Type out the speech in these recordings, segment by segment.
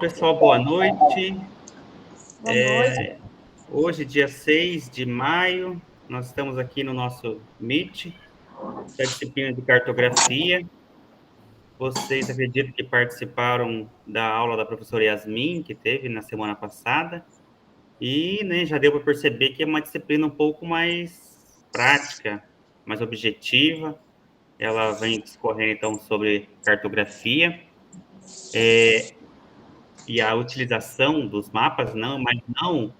Pessoal, boa noite. Boa noite. Hoje, dia 6 de maio, nós estamos aqui no nosso Meet, da disciplina de cartografia. Vocês acreditam que participaram da aula da professora Yasmin, que teve na semana passada, e né, já deu para perceber que é uma disciplina um pouco mais prática, mais objetiva. Ela vem discorrendo, então, sobre cartografia. E a utilização dos mapas, mas não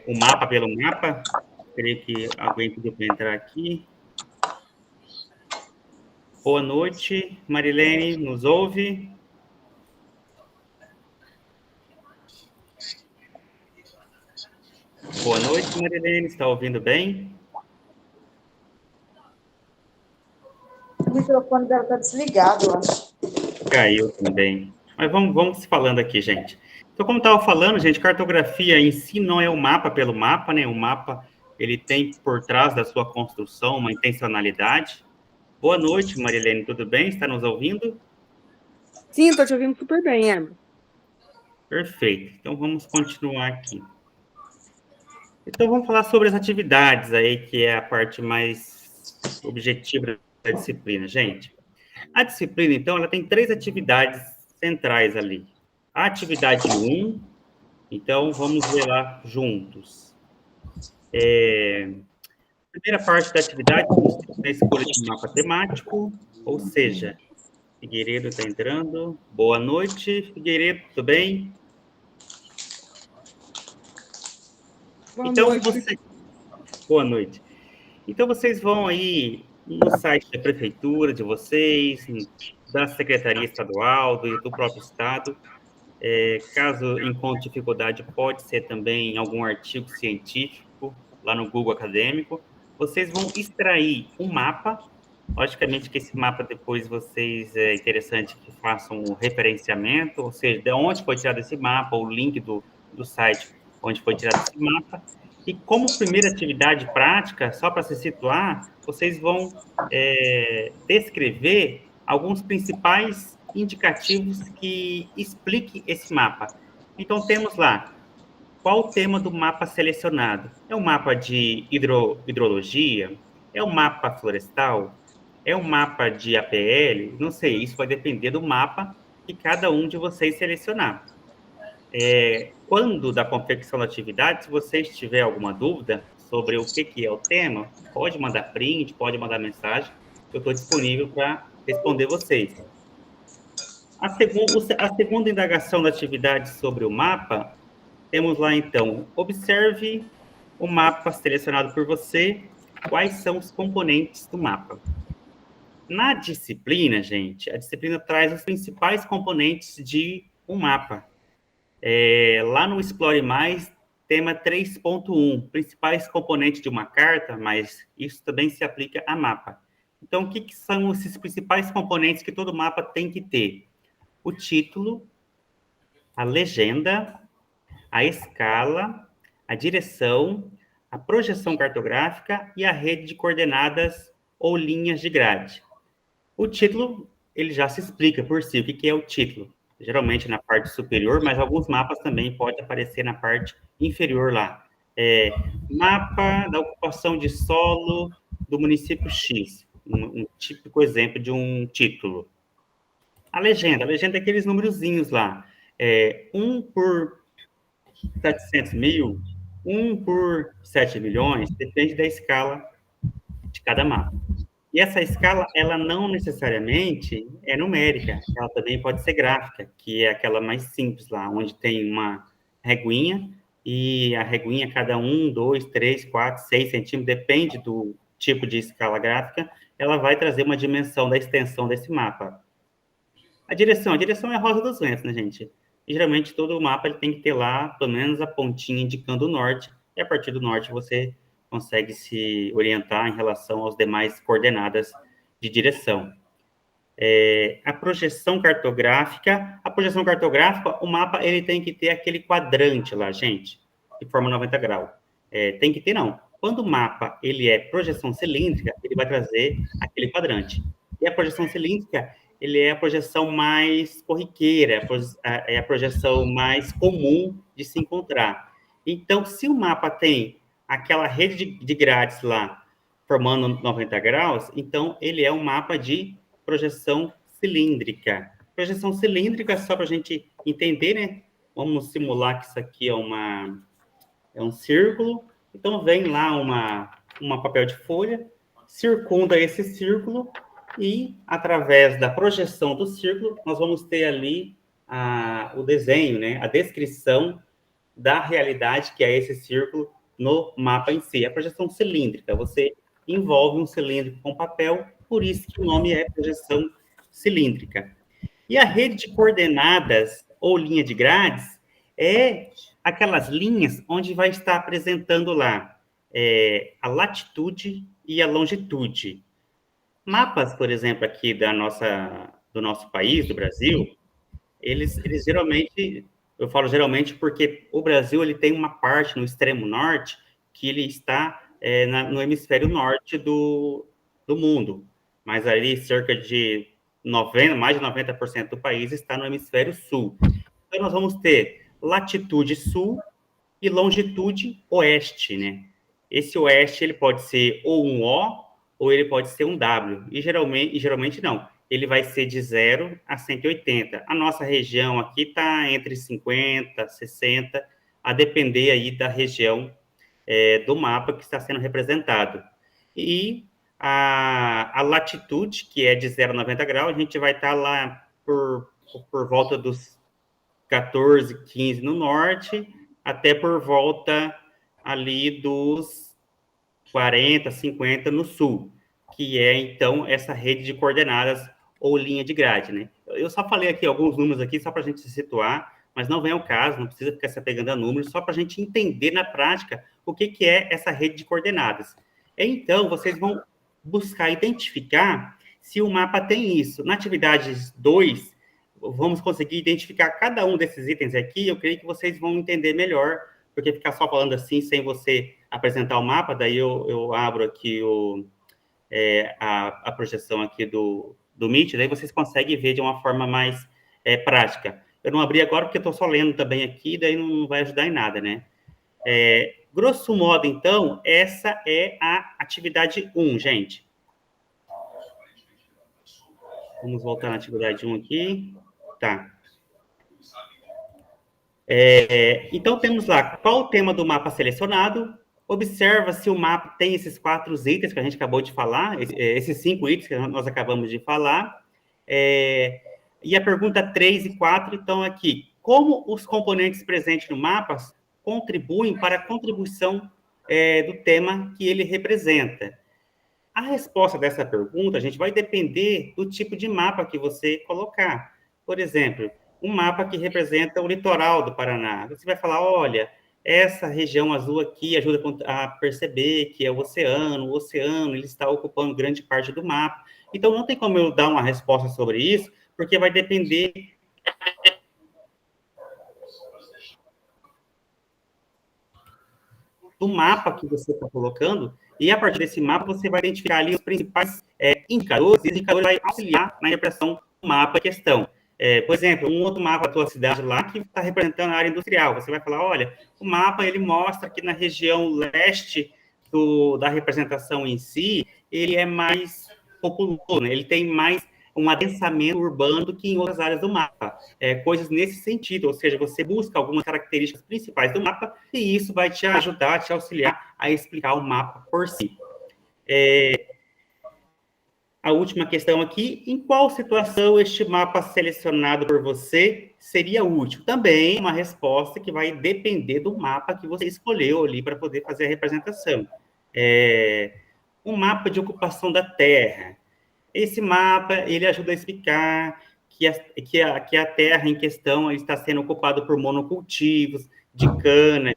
o mapa pelo mapa. Creio que alguém pediu para entrar aqui. Boa noite, Marilene, nos ouve? Boa noite, Marilene, está ouvindo bem? O microfone dela está desligado, eu acho. Caiu também. Mas vamos se falando aqui, gente. Então, como estava falando, gente, cartografia em si não é o mapa pelo mapa, né? O mapa, ele tem por trás da sua construção uma intencionalidade. Boa noite, Marilene, tudo bem? Está nos ouvindo? Sim, estou te ouvindo super bem, Ebro. Perfeito. Então, vamos continuar aqui. Então, vamos falar sobre as atividades aí, que é a parte mais objetiva da disciplina. Gente, a disciplina, então, ela tem 3 atividades centrais ali. A atividade 1, então, vamos ver lá juntos. A primeira parte da atividade consiste na escolha de um mapa temático, ou seja, Figueiredo está entrando. Boa noite, Figueiredo, tudo bem? Boa Então, noite. Boa noite. Então, vocês vão aí no site da prefeitura de vocês, da Secretaria Estadual, do próprio Estado. Caso encontre dificuldade, pode ser também algum artigo científico, lá no Google Acadêmico. Vocês vão extrair um mapa. Logicamente que esse mapa depois é interessante que façam um referenciamento, ou seja, de onde foi tirado esse mapa, o link do site onde foi tirado esse mapa. E como primeira atividade prática, só para se situar, vocês vão descrever alguns principais indicativos que expliquem esse mapa. Então, temos lá, qual o tema do mapa selecionado? É um mapa de hidrologia? É um mapa florestal? É um mapa de APL? Não sei, isso vai depender do mapa que cada um de vocês selecionar. Quando da confecção da atividade, se vocês tiverem alguma dúvida sobre o que é o tema, pode mandar print, pode mandar mensagem, eu estou disponível para responder vocês. A segunda indagação da atividade sobre o mapa, temos lá, então, observe o mapa selecionado por você, quais são os componentes do mapa. Na disciplina, gente, a disciplina traz os principais componentes de um mapa. Lá no Explore Mais, tema 3.1, principais componentes de uma carta, mas isso também se aplica a mapa. Então, o que são esses principais componentes que todo mapa tem que ter? O título, a legenda, a escala, a direção, a projeção cartográfica e a rede de coordenadas ou linhas de grade. O título, ele já se explica por si, o que é o título. Geralmente na parte superior, mas alguns mapas também podem aparecer na parte inferior lá. Mapa da ocupação de solo do município X, um típico exemplo de um título. A legenda é aqueles númerozinhos lá. 1 por 700 mil, 1 por 7 milhões, depende da escala de cada mapa. E essa escala, ela não necessariamente é numérica, ela também pode ser gráfica, que é aquela mais simples lá, onde tem uma reguinha, e a reguinha, cada 1, 2, 3, 4, 6 centímetros, depende do tipo de escala gráfica, ela vai trazer uma dimensão da extensão desse mapa. A direção é a rosa dos ventos, né, gente? E, geralmente, todo mapa ele tem que ter lá, pelo menos, a pontinha indicando o norte, e a partir do norte você consegue se orientar em relação às demais coordenadas de direção. A projeção cartográfica, o mapa ele tem que ter aquele quadrante lá, gente, de forma 90 graus. Tem que ter, não. Quando o mapa ele é projeção cilíndrica, ele vai trazer aquele quadrante. E a projeção cilíndrica, ele é a projeção mais corriqueira, é a projeção mais comum de se encontrar. Então, se o mapa tem aquela rede de grades lá, formando 90 graus, então ele é um mapa de projeção cilíndrica. Projeção cilíndrica, só para a gente entender, né? Vamos simular que isso aqui é um círculo. Então, vem lá uma papel de folha, circunda esse círculo e, através da projeção do círculo, nós vamos ter ali o desenho, né? A descrição da realidade que é esse círculo no mapa em si. A projeção cilíndrica, você envolve um cilindro com papel, por isso que o nome é projeção cilíndrica. E a rede de coordenadas ou linha de grades é aquelas linhas onde vai estar apresentando lá a latitude e a longitude. Mapas, por exemplo, aqui do nosso país, do Brasil, eles geralmente, eu falo geralmente porque o Brasil ele tem uma parte no extremo norte que ele está no hemisfério norte do mundo, mas ali cerca de mais de 90% do país está no hemisfério sul. Então, nós vamos ter latitude sul e longitude oeste, né? Esse oeste, ele pode ser ou um O, ou ele pode ser um W. E geralmente não. Ele vai ser de 0 a 180. A nossa região aqui está entre 50, 60, a depender aí da região do mapa que está sendo representado. E a latitude, que é de 0 a 90 graus, a gente vai estar lá por volta dos 14, 15 no norte, até por volta ali dos 40, 50 no sul, que é, então, essa rede de coordenadas ou linha de grade, né? Eu só falei aqui alguns números aqui, só para a gente se situar, mas não vem ao caso, não precisa ficar se apegando a números, só para a gente entender na prática o que é essa rede de coordenadas. Então, vocês vão buscar identificar se o mapa tem isso. Na atividade 2, vamos conseguir identificar cada um desses itens aqui, eu creio que vocês vão entender melhor, porque ficar só falando assim, sem você apresentar o mapa, daí eu abro aqui a projeção aqui do Meet, daí vocês conseguem ver de uma forma mais prática. Eu não abri agora porque eu estou só lendo também aqui, daí não vai ajudar em nada, né? Grosso modo, então, essa é a atividade 1, gente. Vamos voltar na atividade 1 aqui. Tá. Então, temos lá, qual o tema do mapa selecionado? Observa se o mapa tem esses 4 itens que a gente acabou de falar, esses 5 itens que nós acabamos de falar. E a pergunta 3 e 4, então, aqui. Como os componentes presentes no mapa contribuem para a contribuição do tema que ele representa? A resposta dessa pergunta, a gente vai depender do tipo de mapa que você colocar. Por exemplo, um mapa que representa o litoral do Paraná. Você vai falar, olha, essa região azul aqui ajuda a perceber que é o oceano ele está ocupando grande parte do mapa. Então, não tem como eu dar uma resposta sobre isso, porque vai depender do mapa que você está colocando, e a partir desse mapa você vai identificar ali os principais indicadores, e os indicadores vai auxiliar na interpretação do mapa em questão. Por exemplo, um outro mapa da tua cidade lá que está representando a área industrial, você vai falar, olha, o mapa ele mostra que na região leste da representação em si, ele é mais populoso, né? Ele tem mais um adensamento urbano do que em outras áreas do mapa. Coisas nesse sentido, ou seja, você busca algumas características principais do mapa e isso vai te ajudar, te auxiliar a explicar o mapa por si. A última questão aqui, em qual situação este mapa selecionado por você seria útil? Também uma resposta que vai depender do mapa que você escolheu ali para poder fazer a representação. Um mapa de ocupação da terra. Esse mapa, ele ajuda a explicar que a terra em questão está sendo ocupada por monocultivos, de cana,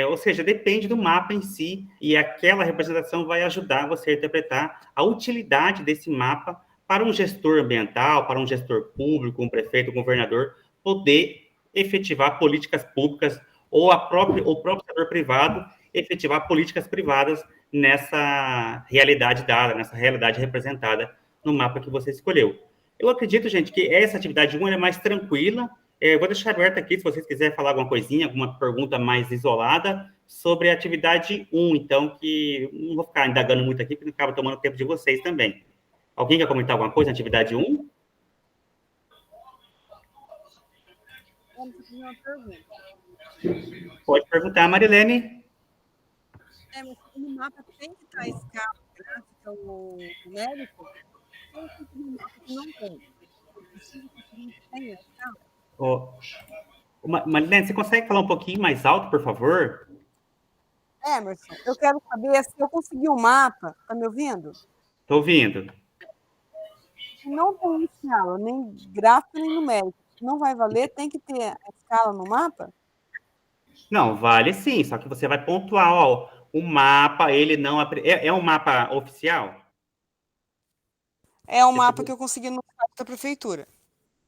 ou seja, depende do mapa em si, e aquela representação vai ajudar você a interpretar a utilidade desse mapa para um gestor ambiental, para um gestor público, um prefeito, um governador, poder efetivar políticas públicas, ou o próprio setor privado efetivar políticas privadas nessa realidade dada, nessa realidade representada no mapa que você escolheu. Eu acredito, gente, que essa atividade 1 é mais tranquila. Eu vou deixar aberto aqui, se vocês quiserem falar alguma coisinha, alguma pergunta mais isolada sobre a atividade 1, então, que não vou ficar indagando muito aqui, porque acaba tomando tempo de vocês também. Alguém quer comentar alguma coisa na atividade 1? Vamos fazer uma pergunta. Pode perguntar, Marilene. Mas no mapa tem que estar a escala gráfica, o numérico, ou no mapa que não tem? Eu preciso que tenha a escala? Marilene, você consegue falar um pouquinho mais alto, por favor? Emerson, eu quero saber se eu conseguir um mapa, tá me ouvindo? Estou ouvindo. Não tem escala, nem gráfico, nem numérico. Não vai valer, tem que ter a escala no mapa? Não, vale sim, só que você vai pontuar, ó, o mapa, ele não... É um mapa oficial? É um mapa que eu consegui no site da prefeitura.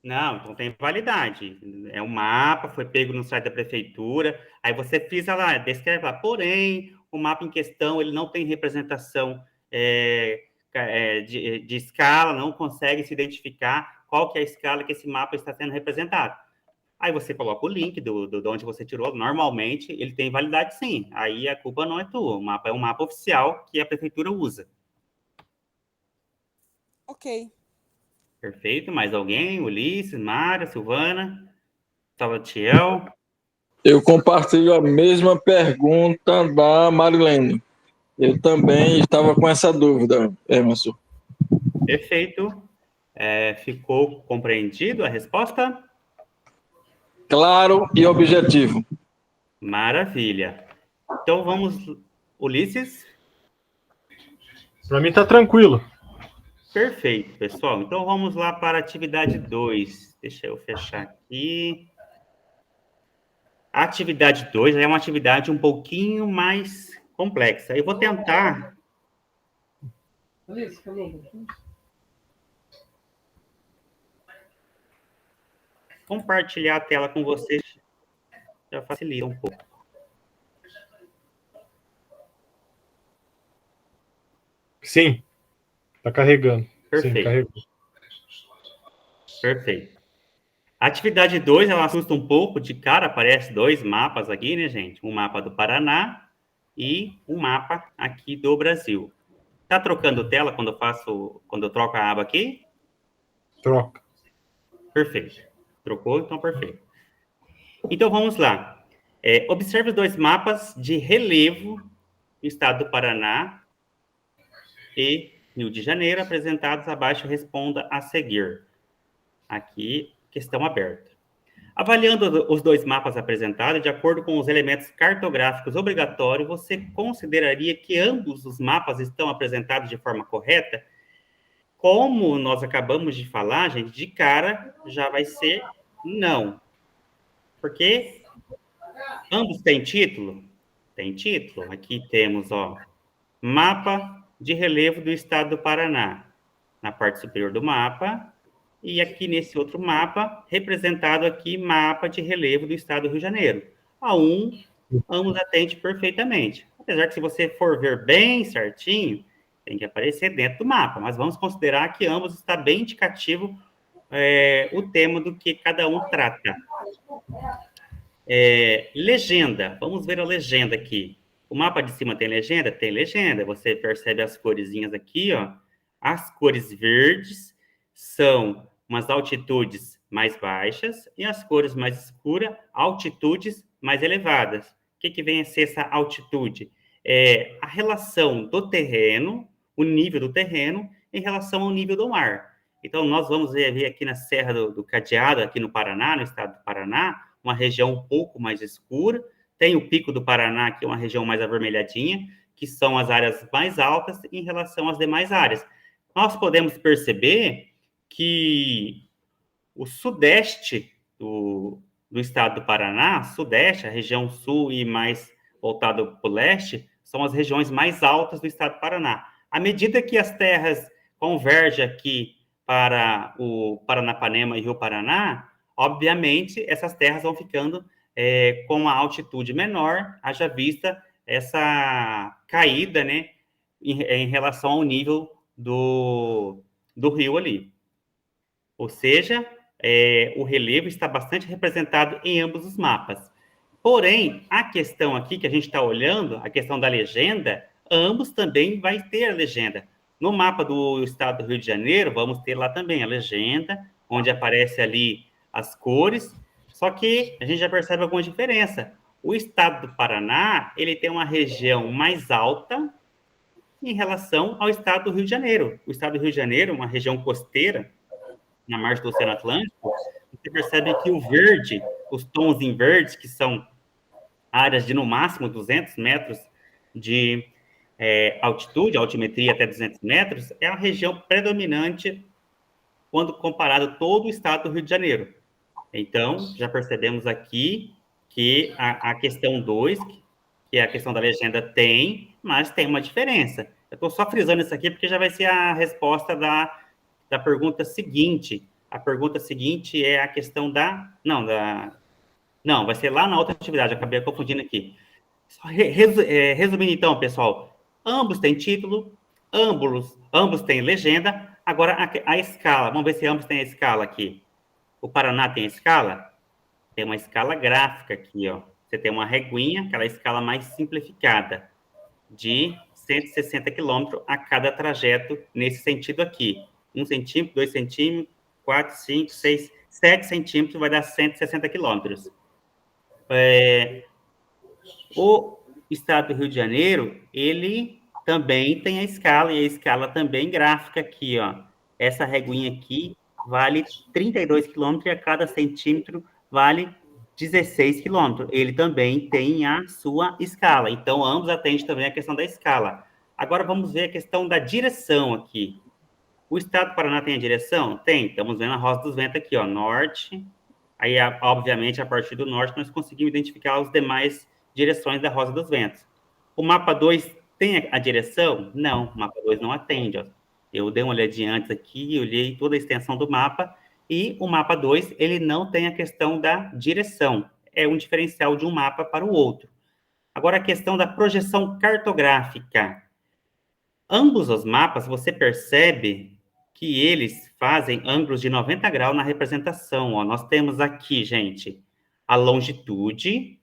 Não, então tem validade. É um mapa, foi pego no site da prefeitura, aí você frisa lá, descreve lá, porém, o mapa em questão, ele não tem representação de escala, não consegue se identificar qual que é a escala que esse mapa está sendo representado. Aí você coloca o link de onde você tirou, normalmente ele tem validade sim, aí a culpa não é tua, o mapa é um mapa oficial que a prefeitura usa. Ok. Perfeito, mais alguém? Ulisses, Mária, Silvana, Salatiel? Eu compartilho a mesma pergunta da Marilene. Eu também estava com essa dúvida, Emerson. Perfeito. Ficou compreendido a resposta? Claro e objetivo. Maravilha. Então vamos, Ulisses? Para mim tá tranquilo. Perfeito, pessoal. Então vamos lá para a atividade 2. Deixa eu fechar aqui. A atividade 2 é uma atividade um pouquinho mais complexa. Eu vou tentar... compartilhar a tela com vocês. Já facilita um pouco. Sim. Tá carregando. Perfeito. Sim, carregou. Perfeito. A atividade 2, ela assusta um pouco. De cara, aparece dois mapas aqui, né, gente? Um mapa do Paraná e um mapa aqui do Brasil. Tá trocando tela quando eu troco a aba aqui? Troca. Perfeito. Trocou, então perfeito. Então, vamos lá. Observe os dois mapas de relevo do estado do Paraná e Rio de Janeiro, apresentados abaixo, responda a seguir. Aqui, questão aberta. Avaliando os dois mapas apresentados, de acordo com os elementos cartográficos obrigatórios, você consideraria que ambos os mapas estão apresentados de forma correta? Como nós acabamos de falar, gente, de cara já vai ser não. Porque ambos têm título? Tem título. Aqui temos, ó, mapa de relevo do estado do Paraná. Na parte superior do mapa. E aqui nesse outro mapa, representado aqui, mapa de relevo do estado do Rio de Janeiro. Ambos atende perfeitamente. Apesar que se você for ver bem certinho, tem que aparecer dentro do mapa. Mas vamos considerar que ambos está bem indicativo o tema do que cada um trata. Legenda. Vamos ver a legenda aqui. O mapa de cima tem legenda? Tem legenda. Você percebe as coresinhas aqui, ó. As cores verdes são umas altitudes mais baixas e as cores mais escuras, altitudes mais elevadas. O que vem a ser essa altitude? A relação do terreno, o nível do terreno, em relação ao nível do mar. Então, nós vamos ver aqui na Serra do Cadeado, aqui no Paraná, no estado do Paraná, uma região um pouco mais escura. Tem o Pico do Paraná, que é uma região mais avermelhadinha, que são as áreas mais altas em relação às demais áreas. Nós podemos perceber que o sudeste do estado do Paraná, sudeste, a região sul e mais voltado para o leste, são as regiões mais altas do estado do Paraná. À medida que as terras convergem aqui para o Paranapanema e Rio Paraná, obviamente, essas terras vão ficando com uma altitude menor, haja vista essa caída, né, em relação ao nível do rio ali. Ou seja, o relevo está bastante representado em ambos os mapas. Porém, a questão aqui que a gente está olhando, a questão da legenda, ambos também vai ter a legenda. No mapa do estado do Rio de Janeiro, vamos ter lá também a legenda, onde aparece ali as cores, só que a gente já percebe alguma diferença. O estado do Paraná, ele tem uma região mais alta em relação ao estado do Rio de Janeiro. O estado do Rio de Janeiro, uma região costeira, na margem do Oceano Atlântico, você percebe que o verde, os tons em verde, que são áreas de no máximo 200 metros de altitude, altimetria até 200 metros, é a região predominante quando comparado todo o estado do Rio de Janeiro. Então, já percebemos aqui que a questão 2, que é a questão da legenda, tem, mas tem uma diferença. Eu estou só frisando isso aqui porque já vai ser a resposta da pergunta seguinte. A pergunta seguinte é a questão Não, vai ser lá na outra atividade, eu acabei confundindo aqui. Resumindo então, pessoal, ambos têm título, ambos têm legenda, agora a escala, vamos ver se ambos têm a escala aqui. O Paraná tem a escala? Tem uma escala gráfica aqui, ó. Você tem uma reguinha, aquela escala mais simplificada, de 160 quilômetros a cada trajeto, nesse sentido aqui. 1 centímetro, 2 centímetros, 4, 5, 6, 7 centímetros vai dar 160 quilômetros. O estado do Rio de Janeiro, ele também tem a escala, e a escala também gráfica aqui, ó. Essa reguinha aqui vale 32 quilômetros e a cada centímetro vale 16 quilômetros. Ele também tem a sua escala. Então, ambos atendem também a questão da escala. Agora, vamos ver a questão da direção aqui. O estado do Paraná tem a direção? Tem. Estamos vendo a Rosa dos Ventos aqui, ó, norte. Aí, obviamente, a partir do norte, nós conseguimos identificar as demais direções da Rosa dos Ventos. O mapa 2 tem a direção? Não, o mapa 2 não atende, ó. Eu dei uma olhadinha antes aqui, olhei toda a extensão do mapa, e o mapa 2, ele não tem a questão da direção. É um diferencial de um mapa para o outro. Agora, a questão da projeção cartográfica. Ambos os mapas, você percebe que eles fazem ângulos de 90 graus na representação. Ó. Nós temos aqui, gente, a longitude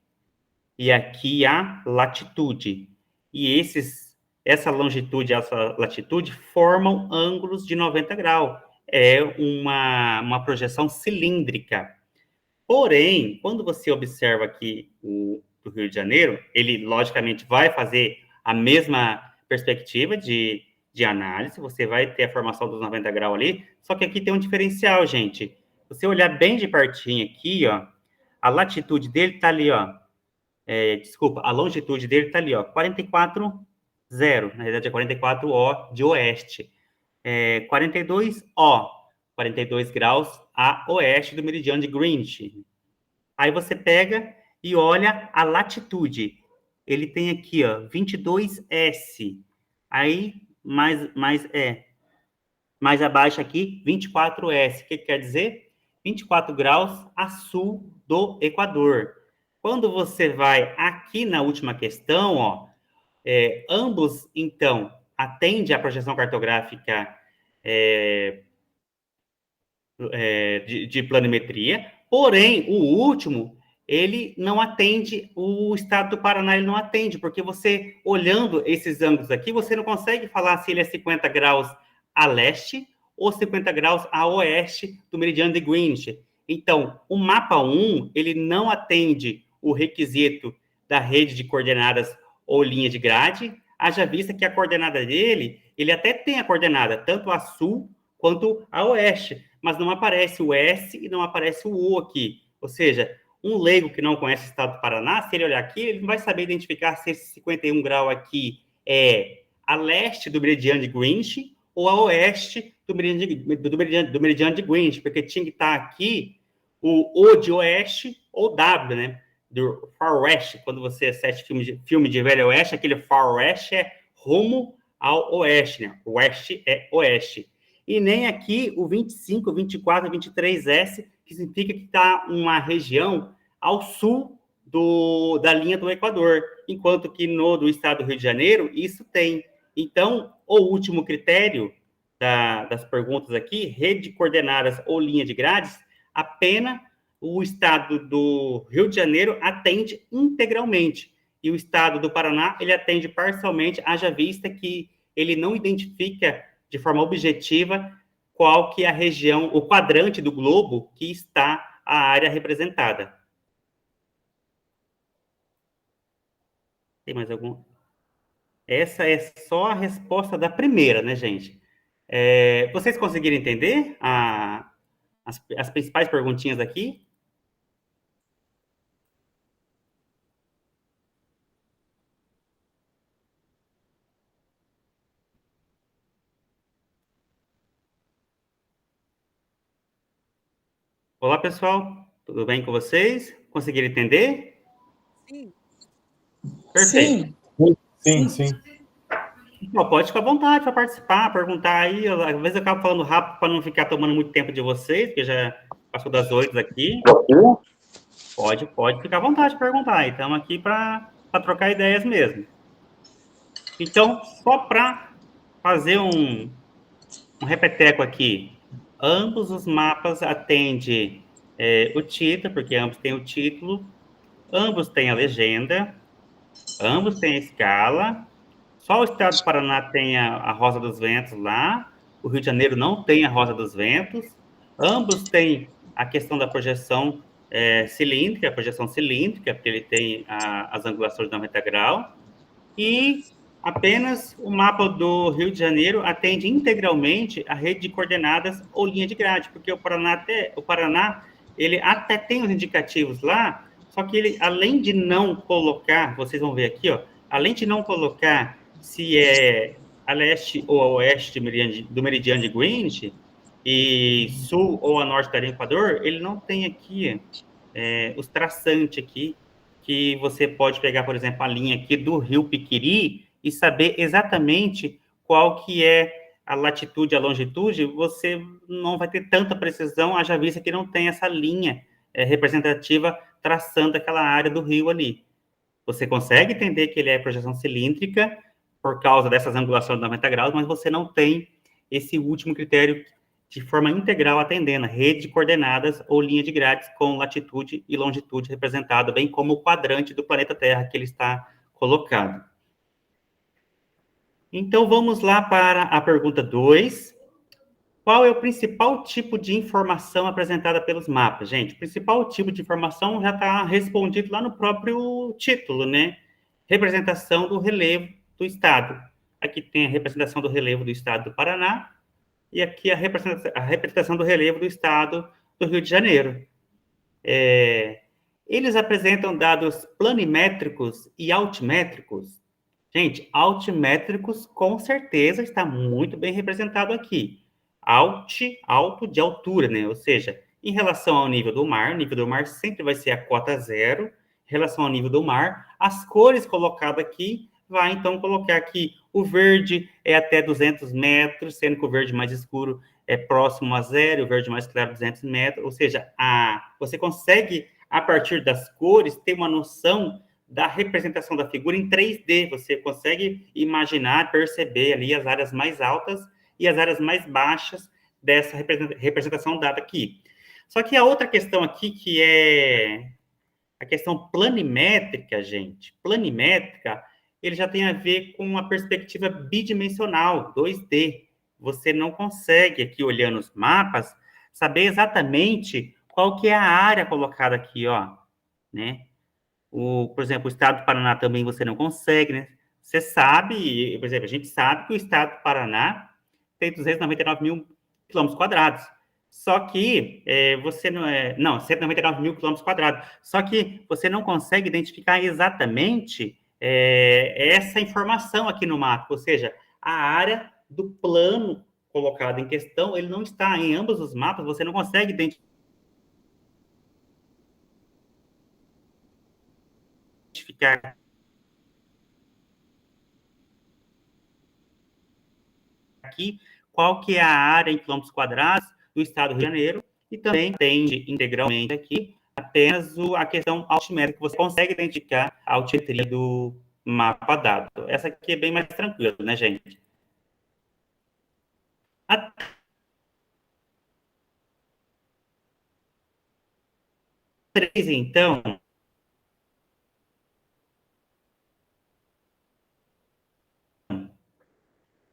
e aqui a latitude. E essa longitude e essa latitude formam ângulos de 90 graus. É uma projeção cilíndrica. Porém, quando você observa aqui o Rio de Janeiro, ele, logicamente, vai fazer a mesma perspectiva de análise, você vai ter a formação dos 90 graus ali, só que aqui tem um diferencial, gente. Você olhar bem de pertinho aqui, ó, a latitude dele está ali, ó, a longitude dele está ali, ó, 44,0, na verdade é 44O de oeste, 42O, 42 graus a oeste do meridiano de Greenwich. Aí você pega e olha a latitude. Ele tem aqui, ó, 22S. Aí, mais abaixo aqui, 24S. O que quer dizer? 24 graus a sul do Equador. Quando você vai aqui na última questão, ó, ambos, então, atendem à projeção cartográfica de planimetria, porém, o último, ele não atende, o estado do Paraná ele não atende, porque você, olhando esses ângulos aqui, você não consegue falar se ele é 50 graus a leste ou 50 graus a oeste do meridiano de Greenwich. Então, o mapa 1, ele não atende o requisito da rede de coordenadas ou linha de grade, haja vista que a coordenada dele, ele até tem a coordenada, tanto a sul quanto a oeste, mas não aparece o S e não aparece o U aqui. Ou seja, um leigo que não conhece o estado do Paraná, se ele olhar aqui, ele não vai saber identificar se esse 51 grau aqui é a leste do meridiano de Greenwich ou a oeste do meridiano de Greenwich, porque tinha que estar aqui o de oeste ou W, né? Do Far West, quando você assiste filme de Velho Oeste, aquele Far West é rumo ao oeste, né? Oeste é oeste. E nem aqui o 25, 24, 23S, que significa que está uma região ao sul da linha do Equador, enquanto que do estado do Rio de Janeiro, isso tem. Então, o último critério das perguntas aqui, rede de coordenadas ou linha de grades, apenas o estado do Rio de Janeiro atende integralmente. E o estado do Paraná, ele atende parcialmente, haja vista que ele não identifica de forma objetiva qual que é a região, o quadrante do globo que está a área representada. Tem mais algum? Essa é só a resposta da primeira, né, gente? Vocês conseguiram entender as principais perguntinhas aqui? Olá, pessoal. Tudo bem com vocês? Conseguiram entender? Sim. Perfeito. Sim. Bom, pode ficar à vontade para participar, perguntar aí. Às vezes eu acabo falando rápido para não ficar tomando muito tempo de vocês, porque já passou das 8 aqui. Pode ficar à vontade de perguntar. Estamos aqui para trocar ideias mesmo. Então, só para fazer um repeteco aqui. Ambos os mapas atendem o título, porque ambos têm o título. Ambos têm a legenda. Ambos têm a escala. Só o estado do Paraná tem a Rosa dos Ventos lá. O Rio de Janeiro não tem a Rosa dos Ventos. Ambos têm a questão da projeção cilíndrica, porque ele tem as angulações de 90 graus. E apenas o mapa do Rio de Janeiro atende integralmente a rede de coordenadas ou linha de grade, porque o Paraná ele até tem os indicativos lá, só que ele, além de não colocar, vocês vão ver aqui, ó, além de não colocar se é a leste ou a oeste do meridiano de Greenwich e sul ou a norte da linha do Equador, ele não tem aqui os traçantes aqui, que você pode pegar, por exemplo, a linha aqui do Rio Piquiri e saber exatamente qual que é a latitude e a longitude, você não vai ter tanta precisão, haja vista que não tem essa linha representativa traçando aquela área do rio ali. Você consegue entender que ele é projeção cilíndrica por causa dessas angulações de 90 graus, mas você não tem esse último critério de forma integral atendendo a rede de coordenadas ou linha de grades com latitude e longitude representado, bem como o quadrante do planeta Terra que ele está colocado. Então, vamos lá para a pergunta 2. Qual é o principal tipo de informação apresentada pelos mapas? Gente, o principal tipo de informação já está respondido lá no próprio título, né? Representação do relevo do estado. Aqui tem a representação do relevo do estado do Paraná e aqui a representação do relevo do estado do Rio de Janeiro. Eles apresentam dados planimétricos e altimétricos. Gente, altimétricos com certeza está muito bem representado aqui. Alto de altura, né? Ou seja, em relação ao nível do mar, o nível do mar sempre vai ser a cota 0. Em relação ao nível do mar, as cores colocadas aqui, vai então colocar aqui o verde é até 200 metros, sendo que o verde mais escuro é próximo a 0, o verde mais claro 200 metros. Ou seja, você consegue, a partir das cores, ter uma noção da representação da figura em 3D. Você consegue imaginar, perceber ali as áreas mais altas e as áreas mais baixas dessa representação dada aqui. Só que a outra questão aqui, que é a questão planimétrica, gente, planimétrica, ele já tem a ver com uma perspectiva bidimensional, 2D. Você não consegue, aqui olhando os mapas, saber exatamente qual que é a área colocada aqui, ó, né? Por exemplo, o estado do Paraná também você não consegue, né? Você sabe, por exemplo, a gente sabe que o estado do Paraná tem 299 mil quilômetros quadrados. Só que você não 199 mil quilômetros quadrados. Só que você não consegue identificar exatamente essa informação aqui no mapa. Ou seja, a área do plano colocado em questão, ele não está em ambos os mapas, você não consegue identificar aqui qual que é a área em quilômetros quadrados do estado do Rio de Janeiro, e também atende integralmente aqui apenas a questão altimétrica, que você consegue identificar a altimetria do mapa dado. Essa aqui é bem mais tranquila, né, gente? A três, então,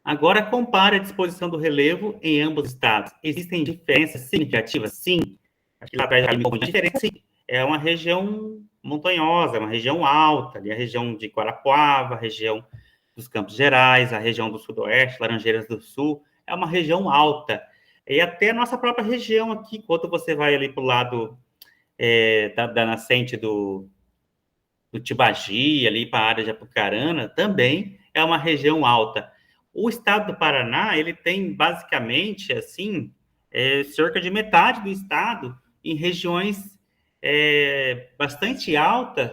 agora compare a disposição do relevo em ambos os estados. Existem diferenças significativas? Sim. Acho que lá atrás já me confundi. Diferença, sim. É uma região montanhosa, uma região alta, ali a região de Guarapuava, a região dos Campos Gerais, a região do Sudoeste, Laranjeiras do Sul, é uma região alta. E até a nossa própria região aqui, quando você vai ali para o lado da nascente do Tibagi, ali para a área de Apucarana, também é uma região alta. O estado do Paraná, ele tem basicamente, assim, cerca de metade do estado em regiões bastante altas,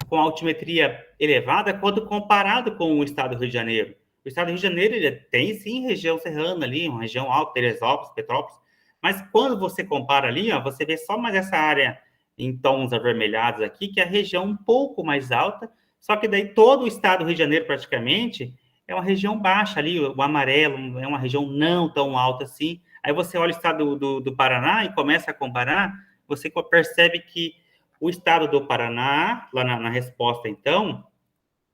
com altimetria elevada, quando comparado com o estado do Rio de Janeiro. O estado do Rio de Janeiro, ele tem, sim, região serrana ali, uma região alta, Teresópolis, Petrópolis, mas quando você compara ali, ó, você vê só mais essa área em tons avermelhados aqui, que é a região um pouco mais alta, só que daí todo o estado do Rio de Janeiro, praticamente, é uma região baixa ali, o amarelo é uma região não tão alta assim. Aí você olha o estado do Paraná e começa a comparar, você percebe que o estado do Paraná, lá na resposta, então,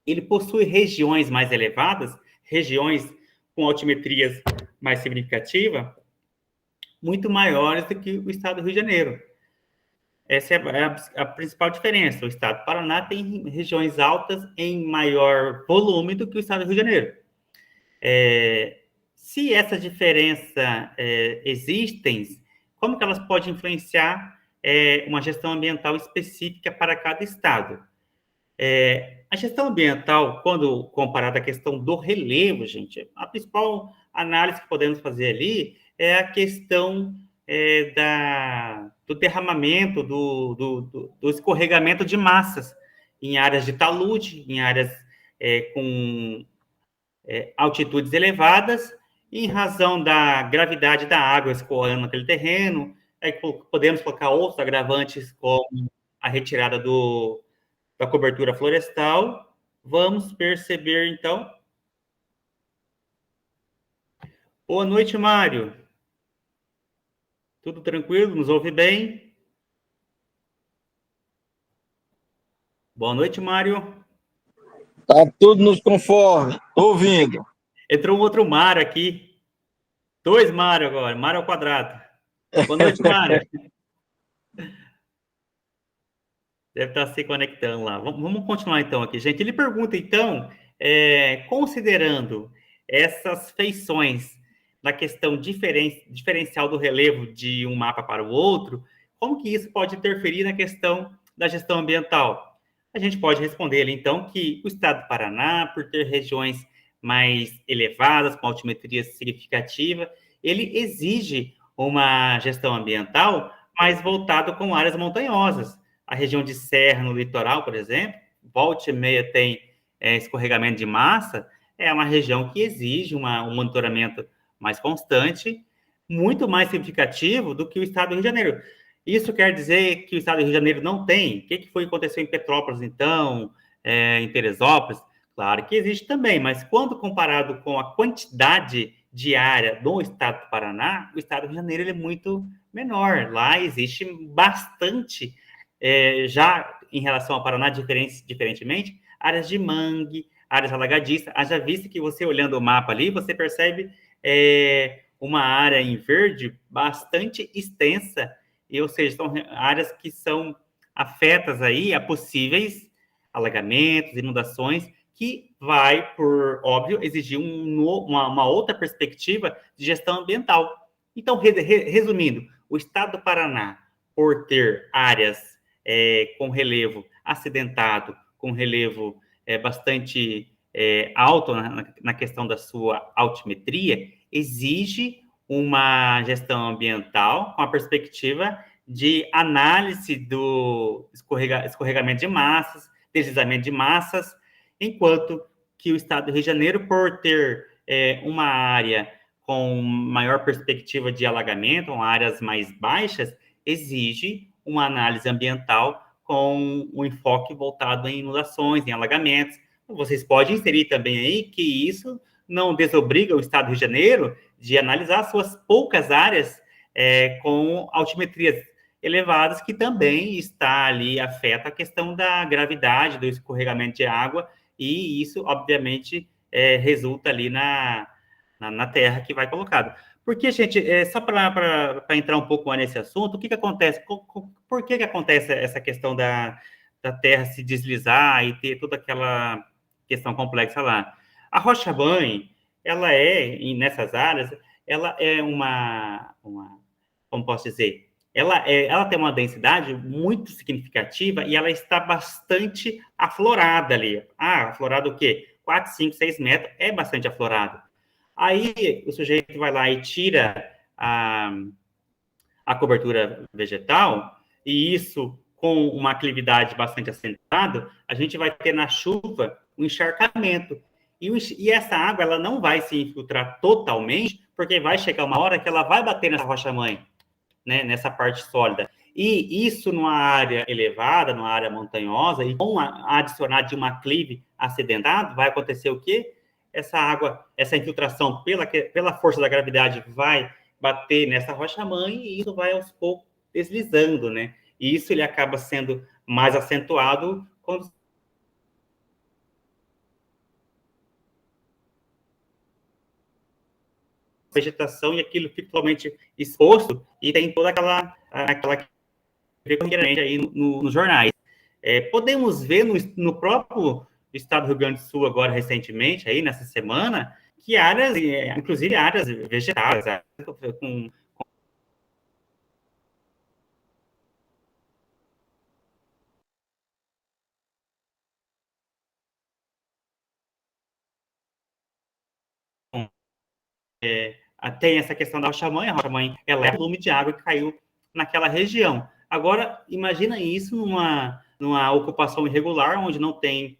ele possui regiões mais elevadas, regiões com altimetrias mais significativas, muito maiores do que o estado do Rio de Janeiro. Essa é a principal diferença. O estado do Paraná tem regiões altas em maior volume do que o estado do Rio de Janeiro. Se essa diferença existem, como que elas podem influenciar uma gestão ambiental específica para cada estado? A gestão ambiental, quando comparada à questão do relevo, gente, a principal análise que podemos fazer ali é a questão do derramamento, do escorregamento de massas em áreas de talude, em áreas com altitudes elevadas, em razão da gravidade da água escoando naquele terreno. Podemos colocar outros agravantes, como a retirada da cobertura florestal. Vamos perceber, então. Boa noite, Mário. Tudo tranquilo? Nos ouve bem? Boa noite, Mário. Tá tudo nos conforme. Tô ouvindo. Entrou um outro Mário aqui. 2 Mário agora. Mário ao quadrado. Boa noite, Mário. Deve estar se conectando lá. Vamos continuar, então, aqui, gente. Ele pergunta, então, considerando essas feições na questão diferencial do relevo de um mapa para o outro, como que isso pode interferir na questão da gestão ambiental? A gente pode responder, então, que o estado do Paraná, por ter regiões mais elevadas, com altimetria significativa, ele exige uma gestão ambiental mais voltada com áreas montanhosas. A região de serra, no litoral, por exemplo, volta e meia tem escorregamento de massa, é uma região que exige um monitoramento mais constante, muito mais significativo do que o estado do Rio de Janeiro. Isso quer dizer que o estado do Rio de Janeiro não tem? O que foi que aconteceu em Petrópolis, então, em Teresópolis? Claro que existe também, mas quando comparado com a quantidade de área do estado do Paraná, o estado do Rio de Janeiro ele é muito menor. Lá existe bastante, já em relação ao Paraná, diferentemente, áreas de mangue, áreas alagadiças. Haja vista que você, olhando o mapa ali, você percebe uma área em verde bastante extensa, ou seja, são áreas que são afetas aí a possíveis alagamentos, inundações, que vai, por óbvio, exigir uma outra perspectiva de gestão ambiental. Então, resumindo, o estado do Paraná, por ter áreas com relevo acidentado, com relevo bastante alto na questão da sua altimetria, exige uma gestão ambiental com a perspectiva de análise do escorregamento de massas, deslizamento de massas, enquanto que o estado do Rio de Janeiro, por ter uma área com maior perspectiva de alagamento, áreas mais baixas, exige uma análise ambiental com um enfoque voltado em inundações, em alagamentos. Vocês podem inserir também aí que isso não desobriga o Estado do Rio de Janeiro de analisar suas poucas áreas com altimetrias elevadas, que também está ali, afeta a questão da gravidade, do escorregamento de água, e isso, obviamente, resulta ali na terra que vai colocado. Porque, gente, só para entrar um pouco mais nesse assunto, o que acontece? Por que acontece essa questão da terra se deslizar e ter toda aquela questão complexa lá? A rocha-mãe, ela nessas áreas, ela é como posso dizer? Ela tem uma densidade muito significativa e ela está bastante aflorada ali. Aflorada o quê? 4, 5, 6 metros, é bastante aflorado. Aí o sujeito vai lá e tira a cobertura vegetal, e isso com uma aclividade bastante acentuada, a gente vai ter na chuva um encharcamento. E essa água ela não vai se infiltrar totalmente, porque vai chegar uma hora que ela vai bater nessa rocha-mãe, né, nessa parte sólida. E isso numa área elevada, numa área montanhosa, e com adicionar de um aclive acidentado, vai acontecer o quê? Essa água, essa infiltração pela força da gravidade vai bater nessa rocha-mãe e isso vai aos poucos deslizando, né? E isso ele acaba sendo mais acentuado quando vegetação e aquilo fica totalmente exposto e tem toda aquela aí nos jornais. Podemos ver no próprio estado do Rio Grande do Sul agora recentemente, aí nessa semana, que áreas, inclusive áreas vegetais, com tem essa questão da rocha-mãe, a rocha-mãe ela é o volume de água que caiu naquela região. Agora, imagina isso numa ocupação irregular, onde não tem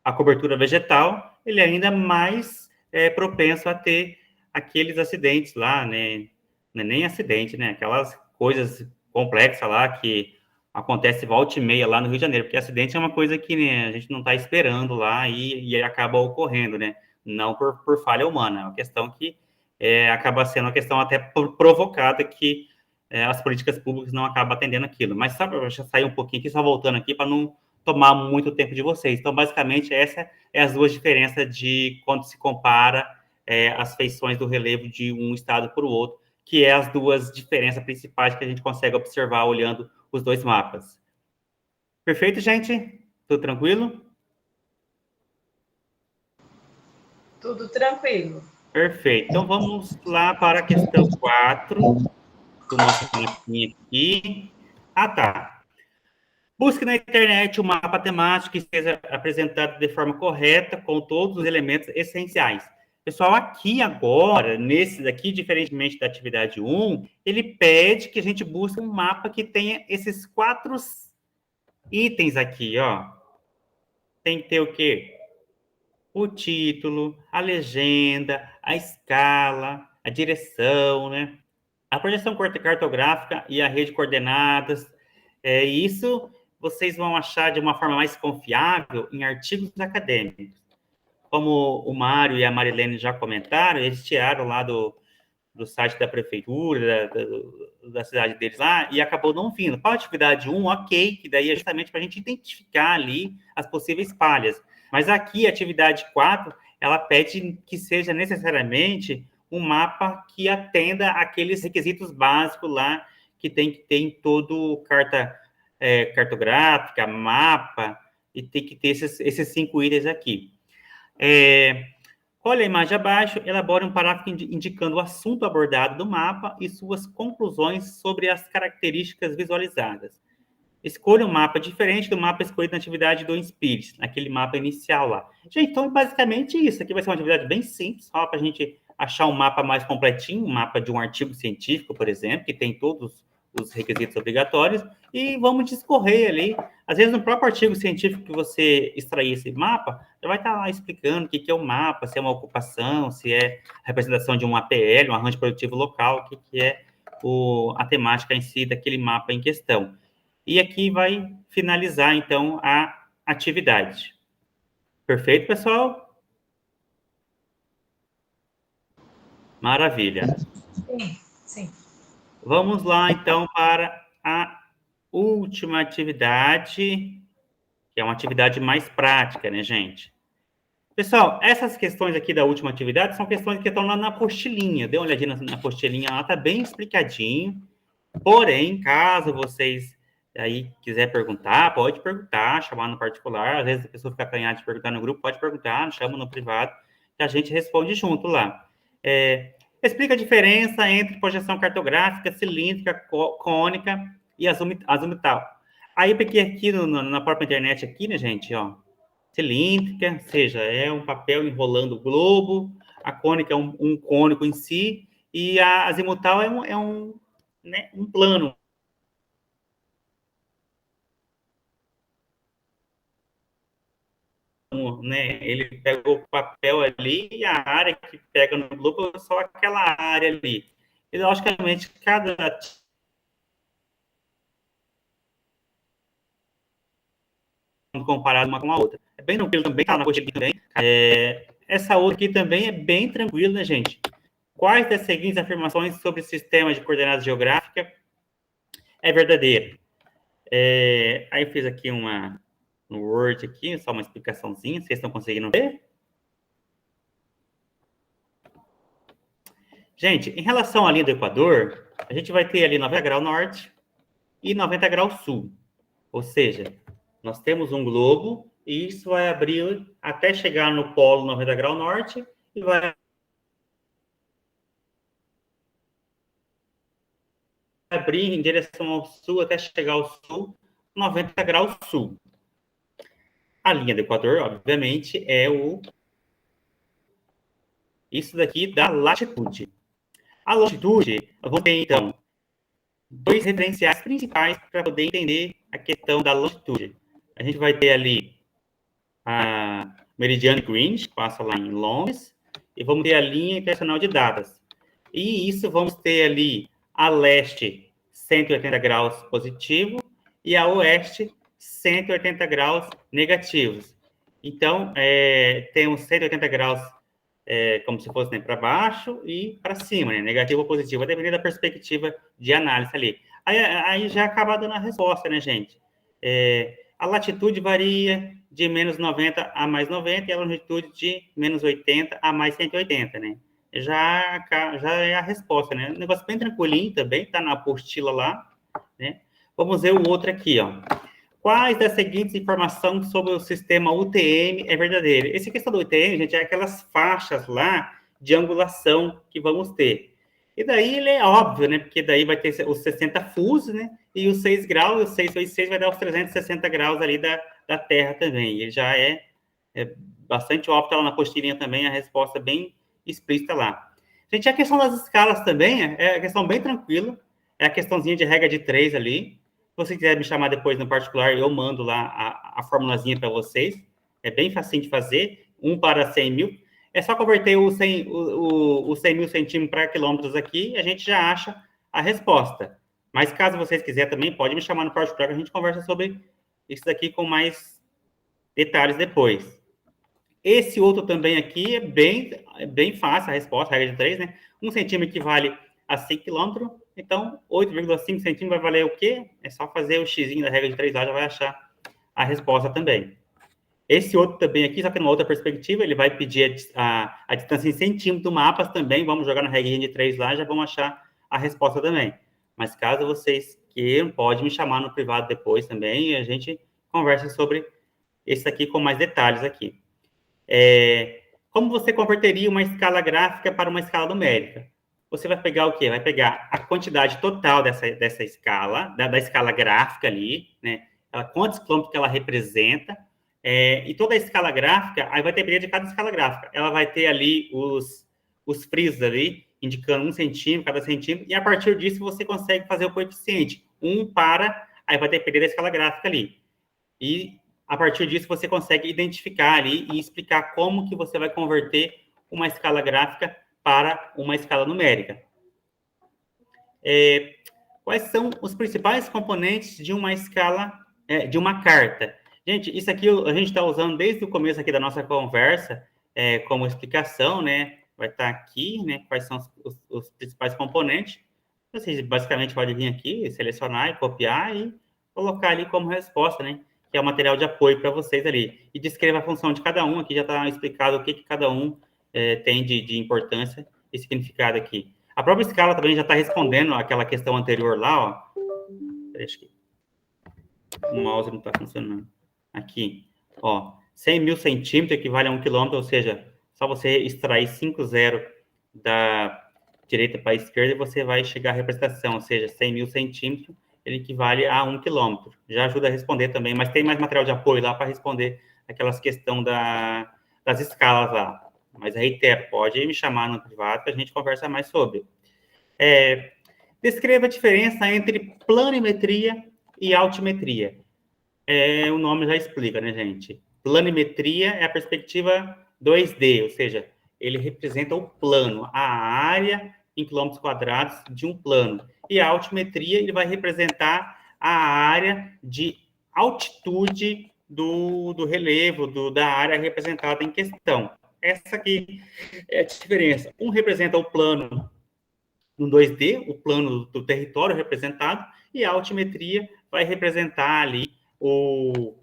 a cobertura vegetal, ele é ainda mais propenso a ter aqueles acidentes lá, né? Não é nem acidente, né? Aquelas coisas complexas lá que acontece volta e meia lá no Rio de Janeiro, porque acidente é uma coisa que, né, a gente não está esperando lá e acaba ocorrendo, né? Não por falha humana, é uma questão que acaba sendo uma questão até provocada que as políticas públicas não acabam atendendo aquilo. Mas só para sair um pouquinho aqui, só voltando aqui, para não tomar muito tempo de vocês. Então, basicamente, essa é as duas diferenças de quando se compara as feições do relevo de um estado para o outro, que é as duas diferenças principais que a gente consegue observar olhando os dois mapas. Perfeito, gente? Tudo tranquilo? Tudo tranquilo. Perfeito. Então, vamos lá para a questão 4 do nosso mapinha aqui. Tá. Busque na internet um mapa temático que seja apresentado de forma correta, com todos os elementos essenciais. Pessoal, aqui agora, nesse daqui, diferentemente da atividade 1, ele pede que a gente busque um mapa que tenha esses 4 itens aqui, ó. Tem que ter o quê? O título, a legenda, a escala, a direção, né? A projeção cartográfica e a rede de coordenadas. Isso vocês vão achar de uma forma mais confiável em artigos acadêmicos. Como o Mário e a Marilene já comentaram, eles tiraram lá do site da prefeitura, da cidade deles lá, e acabou não vindo. Para a atividade 1, ok, que daí é justamente para a gente identificar ali as possíveis falhas. Mas aqui, a atividade 4, ela pede que seja necessariamente um mapa que atenda aqueles requisitos básicos lá que tem que ter em todo carta cartográfica, mapa, e tem que ter esses 5 itens aqui. Olha a imagem abaixo, elabore um parágrafo indicando o assunto abordado do mapa e suas conclusões sobre as características visualizadas. Escolha um mapa diferente do mapa escolhido na atividade do Inspire, naquele mapa inicial lá. Gente, então, basicamente isso. Aqui vai ser uma atividade bem simples, só para a gente achar um mapa mais completinho, um mapa de um artigo científico, por exemplo, que tem todos os requisitos obrigatórios, e vamos discorrer ali. Às vezes, no próprio artigo científico que você extrair esse mapa, já vai estar lá explicando o que é o mapa, se é uma ocupação, se é a representação de um APL, um arranjo produtivo local, o que é a temática em si daquele mapa em questão. E aqui vai finalizar, então, a atividade. Perfeito, pessoal? Maravilha. Sim, sim. Vamos lá, então, para a última atividade, que é uma atividade mais prática, né, gente? Pessoal, essas questões aqui da última atividade são questões que estão lá na apostilinha. Dê uma olhadinha na apostilinha, lá está bem explicadinho. Porém, caso vocês aí quiser perguntar, pode perguntar, chamar no particular. Às vezes a pessoa fica acanhada de perguntar no grupo, pode perguntar, chama no privado, que a gente responde junto lá. Explica a diferença entre projeção cartográfica, cilíndrica, cônica e azimutal. Aí eu peguei aqui na própria internet aqui, né, gente, ó. Cilíndrica, ou seja, é um papel enrolando o globo, a cônica é um cônico em si, e a azimutal é um plano. Né? Ele pega o papel ali e a área que pega no globo é só aquela área ali. E, logicamente, cada comparado uma com a outra. É bem tranquilo também, tá na coxa aqui também. Essa outra aqui também é bem tranquila, né, gente? Quais das seguintes afirmações sobre o sistema de coordenadas geográficas é verdadeira? Aí eu fiz aqui no Word aqui, só uma explicaçãozinha, vocês estão conseguindo ver? Gente, em relação à linha do Equador, a gente vai ter ali 90 graus norte e 90 graus sul. Ou seja, nós temos um globo e isso vai abrir até chegar no polo 90 graus norte e vai abrir em direção ao sul até chegar ao sul, 90 graus sul. A linha do Equador, obviamente, é isso daqui da latitude. A longitude, vamos ter, então, dois referenciais principais para poder entender a questão da longitude. A gente vai ter ali a meridiano de Greenwich, que passa lá em Londres, e vamos ter a linha internacional de datas. E isso vamos ter ali a leste 180 graus positivo e a oeste 180 graus negativos. Então, temos 180 graus como se fosse para baixo e para cima, né? Negativo ou positivo, vai depender da perspectiva de análise ali. Aí já acaba dando a resposta, né, gente? A latitude varia de menos 90 a mais 90 e a longitude de menos 80 a mais 180, né? Já é a resposta, né? Um negócio bem tranquilinho também, tá na apostila lá, né? Vamos ver o outro aqui, ó. Quais das seguintes informações sobre o sistema UTM é verdadeira? Essa questão do UTM, gente, é aquelas faixas lá de angulação que vamos ter. E daí ele é óbvio, né? Porque daí vai ter os 60 fusos, né? E os 6 graus, o 686 vai dar os 360 graus ali da Terra também. Ele já é bastante óbvio, tá lá na apostilinha também, a resposta bem explícita lá. Gente, a questão das escalas também é a questão bem tranquila. É a questãozinha de regra de 3 ali. Se você quiser me chamar depois no particular, eu mando lá a formulazinha para vocês. É bem facinho de fazer. 1 para 100 mil. É só converter os 100 mil centímetros para quilômetros aqui e a gente já acha a resposta. Mas caso vocês quiserem também, pode me chamar no particular que a gente conversa sobre isso daqui com mais detalhes depois. Esse outro também aqui é bem fácil a resposta, a regra de 3, né? 1 centímetro equivale a 5 quilômetros. Então, 8,5 centímetros vai valer o quê? É só fazer o xizinho da regra de 3 lá, já vai achar a resposta também. Esse outro também aqui, só que numa outra perspectiva, ele vai pedir a distância em centímetros do mapa também, vamos jogar na regrinha de 3 lá, já vamos achar a resposta também. Mas caso vocês queiram, pode me chamar no privado depois também, e a gente conversa sobre esse aqui com mais detalhes aqui. Como você converteria uma escala gráfica para uma escala numérica? Você vai pegar o quê? Vai pegar a quantidade total dessa escala, da escala gráfica ali, né? Quantos quilômetros que ela representa, e toda a escala gráfica, aí vai depender de cada escala gráfica. Ela vai ter ali os frisos ali, indicando 1 centímetro, cada centímetro, e a partir disso você consegue fazer o coeficiente. Aí vai depender da escala gráfica ali. E a partir disso você consegue identificar ali e explicar como que você vai converter uma escala gráfica para uma escala numérica. Quais são os principais componentes de uma escala, de uma carta? Gente, isso aqui a gente está usando desde o começo aqui da nossa conversa como explicação, né? vai estar aqui, né? Quais são os principais componentes. Vocês basicamente podem vir aqui, selecionar e copiar e colocar ali como resposta, né? Que é o material de apoio para vocês ali. E descreva a função de cada um. Aqui já está explicado o que cada um tem de importância e significado aqui. A própria escala também já está respondendo aquela questão anterior lá, ó. Acho que o mouse não está funcionando. Aqui, ó. 100 mil centímetros equivale a 1 quilômetro, ou seja, só você extrair 5 zero da direita para a esquerda e você vai chegar à representação, ou seja, 100 mil centímetros, ele equivale a 1 quilômetro. Já ajuda a responder também, mas tem mais material de apoio lá para responder aquelas questões das escalas lá. Mas reitero, pode me chamar no privado que a gente conversa mais sobre. Descreva a diferença entre planimetria e altimetria. O nome já explica, né, gente? Planimetria é a perspectiva 2D, ou seja, ele representa o plano, a área em quilômetros quadrados de um plano. E a altimetria, ele vai representar a área de altitude do relevo, da área representada em questão. Essa aqui é a diferença. Um representa o plano no 2D, o plano do território representado, e a altimetria vai representar ali o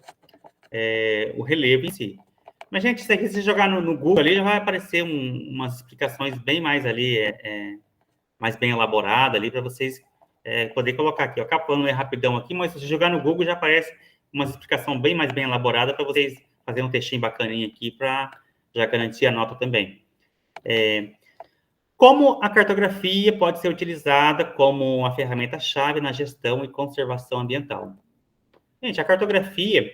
relevo em si. Mas, gente, isso aqui, se jogar no Google ali, já vai aparecer umas explicações bem mais ali, mais bem elaboradas ali, para vocês poderem colocar aqui. Ó, capando rapidão aqui, mas se você jogar no Google, já aparece uma explicação bem mais bem elaborada para vocês fazerem um textinho bacaninho aqui para já garantir a nota também. Como a cartografia pode ser utilizada como uma ferramenta-chave na gestão e conservação ambiental? Gente, a cartografia,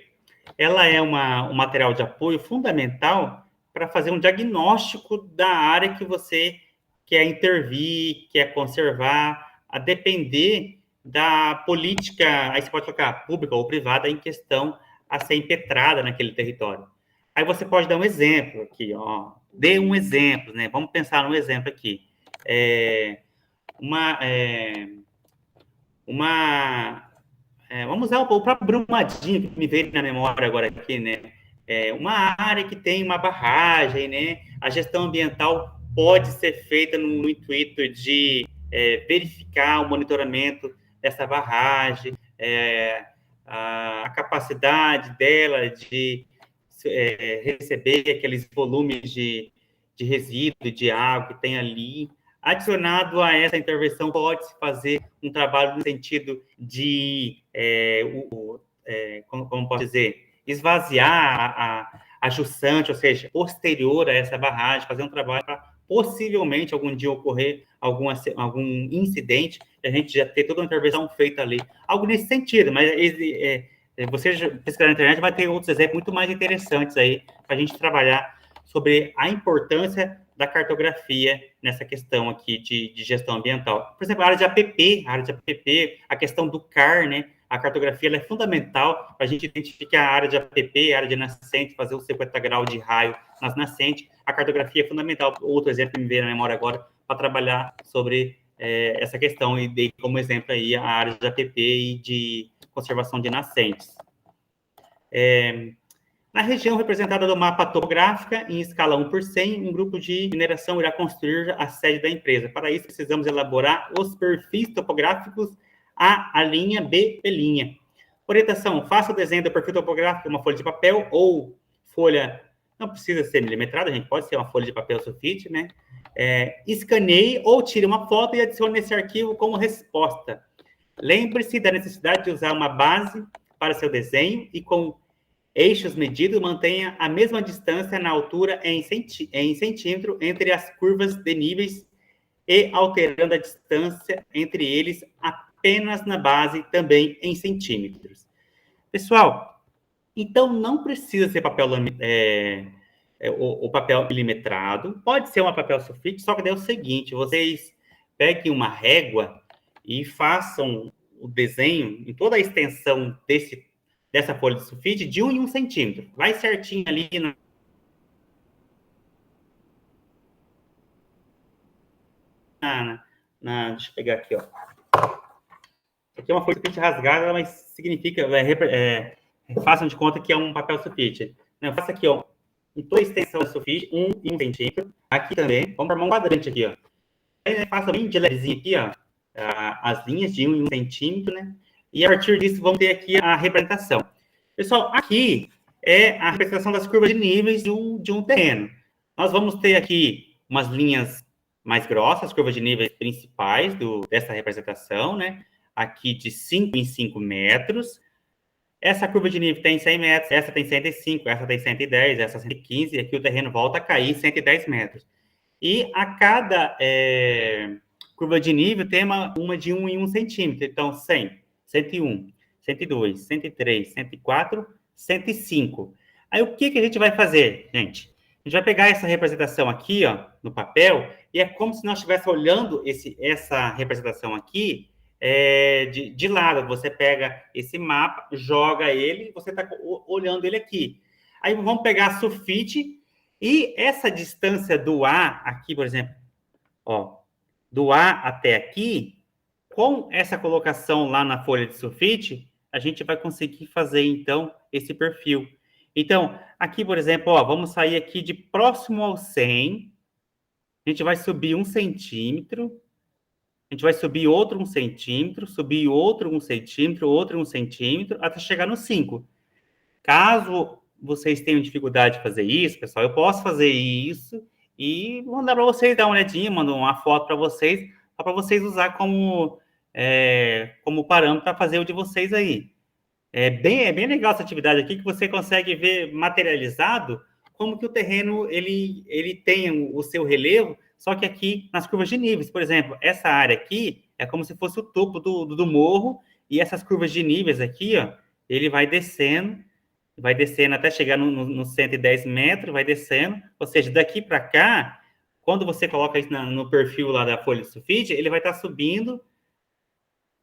ela é um material de apoio fundamental para fazer um diagnóstico da área que você quer intervir, quer conservar, a depender da política, aí você pode colocar pública ou privada, em questão a ser impetrada naquele território. Aí você pode dar um exemplo aqui, ó. Dê um exemplo, né? Vamos pensar num exemplo aqui. Vamos usar o próprio Brumadinho, que me veio na memória agora aqui, né? Uma área que tem uma barragem, né? A gestão ambiental pode ser feita no intuito de verificar o monitoramento dessa barragem, a capacidade dela de receber aqueles volumes de resíduo, de água que tem ali. Adicionado a essa intervenção, pode-se fazer um trabalho no sentido de, como posso dizer, esvaziar a jusante, ou seja, posterior a essa barragem, fazer um trabalho para possivelmente algum dia ocorrer algum incidente, e a gente já ter toda uma intervenção feita ali. Algo nesse sentido, mas você pesquisar na internet vai ter outros exemplos muito mais interessantes aí para a gente trabalhar sobre a importância da cartografia nessa questão aqui de gestão ambiental. Por exemplo, a área de APP, a questão do CAR, né? A cartografia ela é fundamental para a gente identificar a área de APP, a área de nascente, fazer o 50 graus de raio nas nascentes. A cartografia é fundamental. Outro exemplo que me veio na memória agora, para trabalhar sobre essa questão, e dei como exemplo aí a área de APP e de conservação de nascentes. Na região representada do mapa topográfica, em escala 1/100, um grupo de mineração irá construir a sede da empresa. Para isso, precisamos elaborar os perfis topográficos A linha, B linha. Orientação, faça o desenho do perfil topográfico, uma folha de papel ou folha, não precisa ser milimetrada, a gente pode ser uma folha de papel sulfite, né? Escaneie ou tire uma foto e adicione nesse arquivo como resposta. Lembre-se da necessidade de usar uma base para seu desenho e com eixos medidos, mantenha a mesma distância na altura em centímetro entre as curvas de níveis e alterando a distância entre eles apenas na base, também em centímetros. Pessoal, então não precisa ser papel o papel milimetrado, pode ser um papel sulfite, só que é o seguinte, vocês peguem uma régua e façam o desenho em toda a extensão dessa folha de sulfite de 1 em 1 centímetro. Vai certinho ali deixa eu pegar aqui, ó. Aqui é uma folha de sulfite rasgada, mas significa, façam de conta que é um papel sulfite. Faça aqui, ó, em toda a extensão da sulfite, 1 centímetro. Aqui também, vamos formar um quadrante aqui, ó. Aí, faça bem de levezinho aqui, ó, as linhas de 1 centímetro, né? E a partir disso, vamos ter aqui a representação. Pessoal, aqui é a representação das curvas de níveis de um terreno. Nós vamos ter aqui umas linhas mais grossas, curvas de níveis principais dessa representação, né? Aqui de 5 em 5 metros. Essa curva de nível tem 100 metros, essa tem 105, essa tem 110, essa 115, e aqui o terreno volta a cair 110 metros. E a cada curva de nível tem uma de 1 em 1 centímetro. Então, 100, 101, 102, 103, 104, 105. Aí, o que a gente vai fazer, gente? A gente vai pegar essa representação aqui, ó, no papel, e é como se nós estivéssemos olhando essa representação aqui de lado. Você pega esse mapa, joga ele, você está olhando ele aqui. Aí, vamos pegar a sulfite, e essa distância do A aqui, por exemplo, ó, do A até aqui, com essa colocação lá na folha de sulfite, a gente vai conseguir fazer, então, esse perfil. Então, aqui, por exemplo, ó, vamos sair aqui de próximo ao 100, a gente vai subir 1 centímetro, a gente vai subir outro 1 centímetro, subir outro 1 centímetro, outro 1 centímetro, até chegar no 5. Caso vocês tenham dificuldade de fazer isso, pessoal, eu posso fazer isso e mandar para vocês dar uma olhadinha, mandar uma foto para vocês usar como parâmetro para fazer o de vocês aí. É bem legal essa atividade aqui, que você consegue ver materializado como que o terreno ele tem o seu relevo, só que aqui nas curvas de níveis. Por exemplo, essa área aqui é como se fosse o topo do morro, e essas curvas de níveis aqui, ó, ele vai descendo até chegar no 110 metros, vai descendo, ou seja, daqui para cá, quando você coloca isso no perfil lá da folha de sulfite, ele vai estar subindo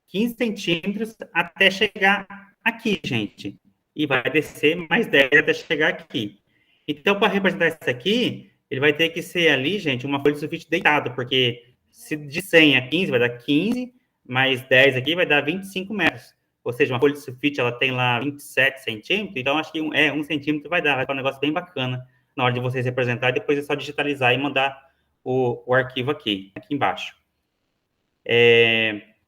15 centímetros até chegar aqui, gente, e vai descer mais 10 até chegar aqui. Então, para representar isso aqui, ele vai ter que ser ali, gente, uma folha de sulfite deitada, porque se de 100 a 15 vai dar 15, mais 10 aqui vai dar 25 metros. Ou seja, uma folha de sulfite, ela tem lá 27 centímetros, então acho que 1 centímetro vai dar um negócio bem bacana na hora de vocês representar, e depois é só digitalizar e mandar o arquivo aqui embaixo.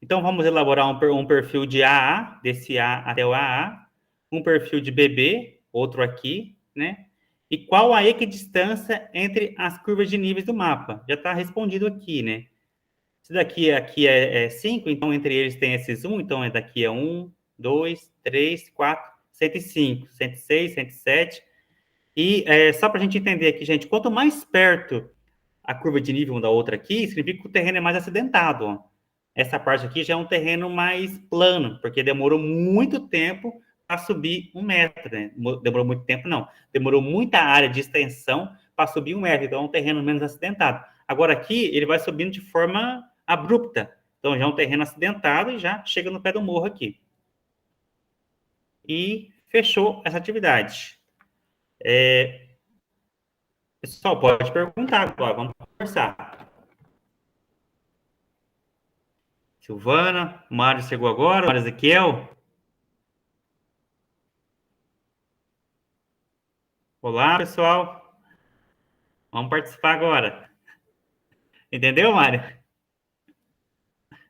Então, vamos elaborar um perfil de AA, desse A até o AA, um perfil de BB, outro aqui, né? E qual a equidistância entre as curvas de níveis do mapa? Já está respondido aqui, né? Se daqui é 5, então entre eles tem esses 1, então daqui é 1, 2, 3, 4, 105, 106, 107. E só para a gente entender aqui, gente, quanto mais perto a curva de nível uma da outra aqui, significa que o terreno é mais acidentado, ó. Essa parte aqui já é um terreno mais plano, porque demorou muito tempo para subir 1 metro, né? Demorou muito tempo, não. Demorou muita área de extensão para subir 1 metro, então é um terreno menos acidentado. Agora aqui, ele vai subindo de forma abrupta. Então, já é um terreno acidentado e já chega no pé do morro aqui. E fechou essa atividade. Pessoal, pode perguntar agora, vamos conversar. Silvana, Mário chegou agora, Mário Ezequiel. Olá, pessoal. Vamos participar agora. Entendeu, Mário?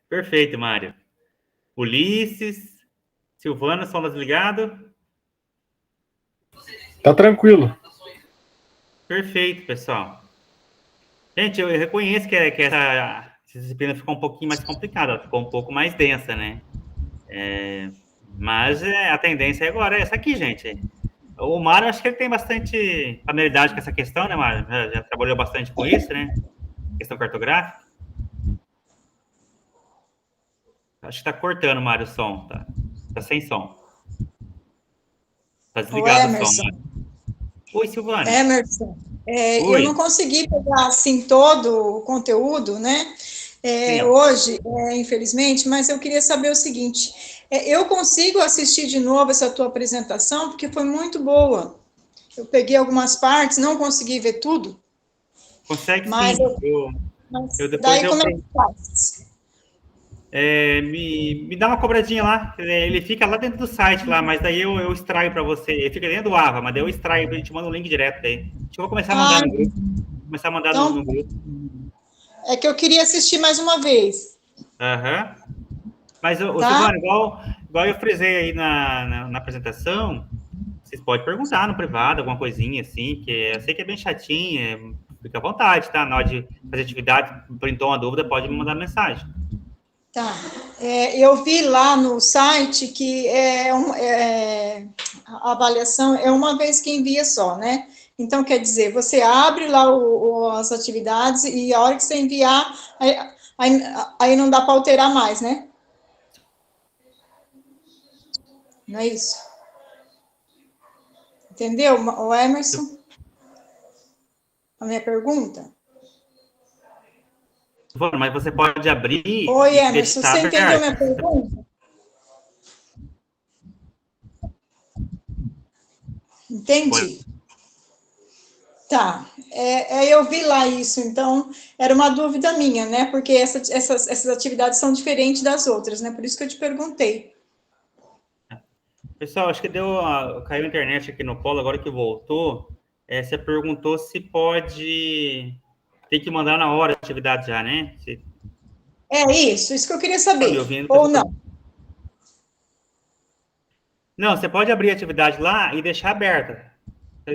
Perfeito, Mário. Ulisses, Silvana, som desligado. Tá tranquilo. Perfeito, pessoal. Gente, eu reconheço que essa disciplina ficou um pouquinho mais complicada, ficou um pouco mais densa, né? Mas a tendência agora é essa aqui, gente. O Mário, acho que ele tem bastante familiaridade com essa questão, né, Mário? Já trabalhou bastante com isso, né? Questão cartográfica. Acho que tá cortando, Mário, o som. Tá sem som. Tá desligado o som, Mário. Oi, Silvana. Emerson, Oi. eu não consegui pegar, assim, todo o conteúdo, né, hoje, infelizmente, mas eu queria saber o seguinte, eu consigo assistir de novo essa tua apresentação, porque foi muito boa. Eu peguei algumas partes, não consegui ver tudo. Consegue, mas sim. Mas daí como é que faz? me dá uma cobradinha lá. Ele fica lá dentro do site lá, mas daí eu extraio para você. Ele fica dentro do Ava, mas daí eu extraio, a gente manda um link direto aí. Deixa eu começar a mandar no grupo. Começar a mandar então, no grupo. É que eu queria assistir mais uma vez. Aham. Mas, Tá? Silvana, igual eu frisei aí na apresentação, vocês podem perguntar no privado, alguma coisinha assim, que eu sei que é bem chatinha, fica à vontade, tá? Na hora de fazer atividade, printou uma dúvida, pode me mandar mensagem. Tá. Eu vi lá no site que a avaliação é uma vez que envia só, né? Então, quer dizer, você abre lá as atividades e a hora que você enviar, aí não dá para alterar mais, né? Não é isso? Entendeu, o Emerson? A minha pergunta? Mas você pode abrir. Oi, Emerson, você entendeu minha pergunta? Entendi. Tá. Eu vi lá isso, então era uma dúvida minha, né? Porque essas atividades são diferentes das outras, né? Por isso que eu te perguntei. Pessoal, acho que caiu a internet aqui no Polo, agora que voltou. Você perguntou se pode. Tem que mandar na hora a atividade já, né? Isso que eu queria saber. Tá me ouvindo? Ou não? Não, você pode abrir a atividade lá e deixar aberta.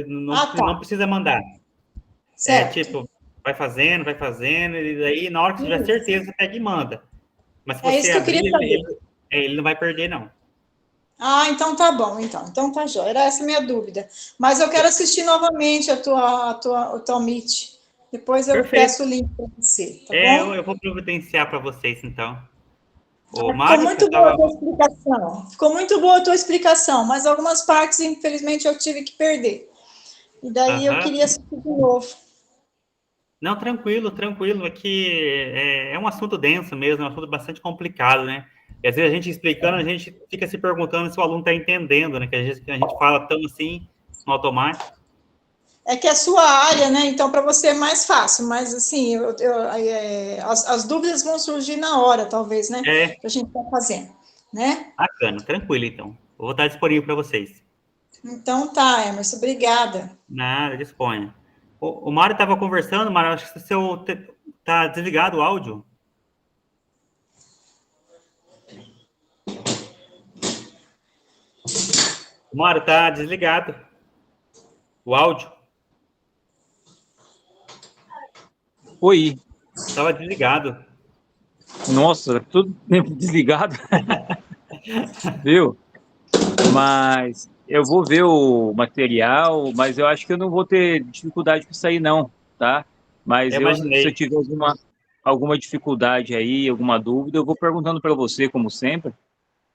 Não precisa mandar. Certo. Tipo, vai fazendo, e daí na hora que você tiver certeza, você pega e manda. Mas se você isso que eu queria saber. ele não vai perder, não. Então tá bom, então tá jóia. Era essa a minha dúvida. Mas eu quero assistir novamente o teu Meet. Depois eu peço o link para você, tá bom? Eu vou providenciar para vocês, então. Ficou muito boa a tua explicação. Ficou muito boa a tua explicação, mas algumas partes, infelizmente, eu tive que perder. E daí eu queria assistir de novo. Não, tranquilo. É que é um assunto denso mesmo, é um assunto bastante complicado, né? E às vezes a gente explicando, a gente fica se perguntando se o aluno está entendendo, né? Que a gente fala tão assim, no automático. É que é a sua área, né? Então, para você é mais fácil, mas assim, as dúvidas vão surgir na hora, talvez, né? Que a gente está fazendo, né? Bacana, tranquilo, então. Eu vou estar disponível para vocês. Então tá, Emerson, obrigada. Nada, disponha. O Mário estava conversando, Mário, acho que o seu tá desligado o áudio. O Mário tá desligado o áudio. Oi. Estava desligado. Nossa, tudo tempo desligado. Viu? Mas eu vou ver o material, mas eu acho que eu não vou ter dificuldade com isso aí, não, tá? Mas se eu tiver alguma dificuldade aí, alguma dúvida, eu vou perguntando para você, como sempre.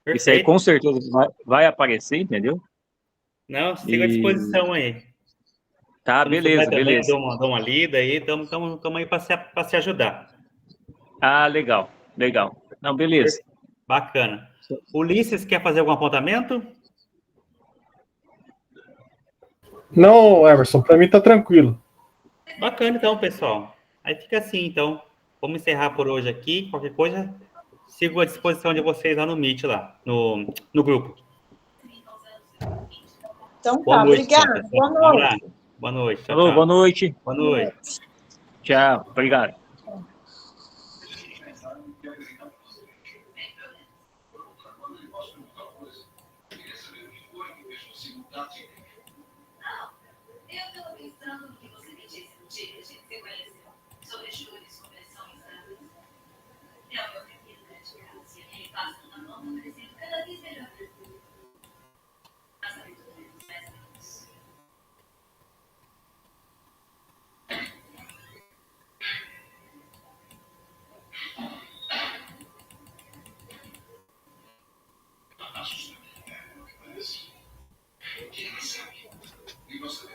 Perfeito. Isso aí com certeza vai aparecer, entendeu? Não, siga à disposição aí. Tá, beleza. Dá uma lida aí, estamos aí para se ajudar. Ah, legal. Não, beleza. Bacana. Ulisses, quer fazer algum apontamento? Não, Emerson, para mim tá tranquilo. Bacana, então, pessoal. Aí fica assim, então. Vamos encerrar por hoje aqui. Qualquer coisa, sigo à disposição de vocês lá no Meet, lá, no grupo. Então tá, obrigada. Boa noite. Boa noite. Tchau, Alô, tchau. boa noite. Boa noite. Tchau, obrigado. E você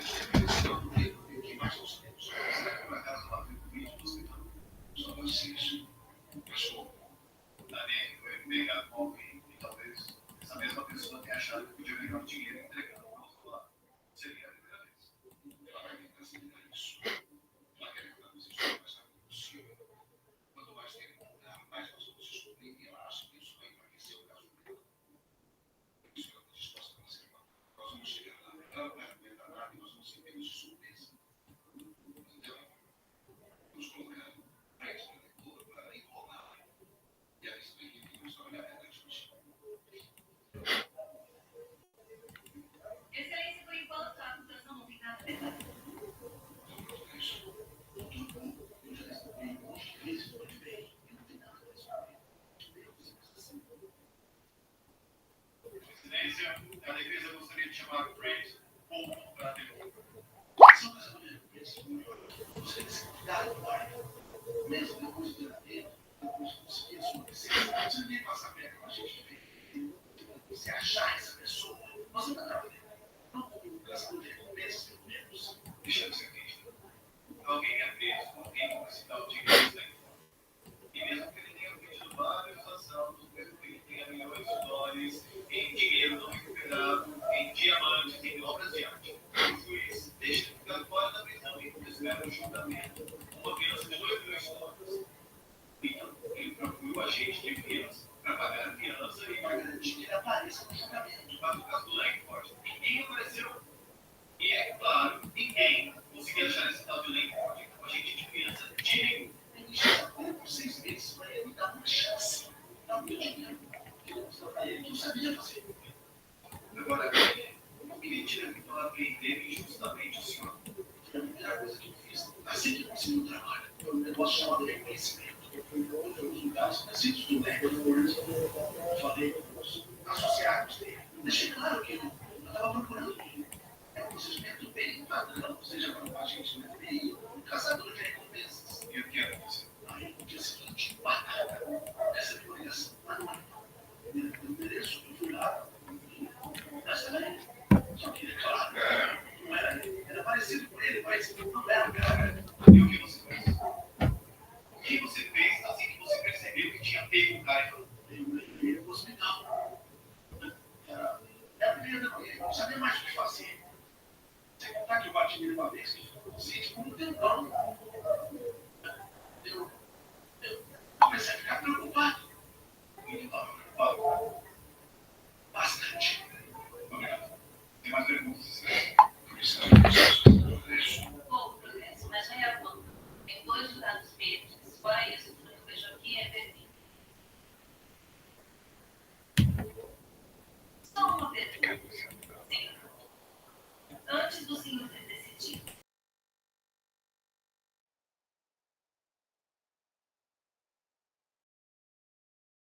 Mas já é bom. Tem 2 jurados verdes, fora isso,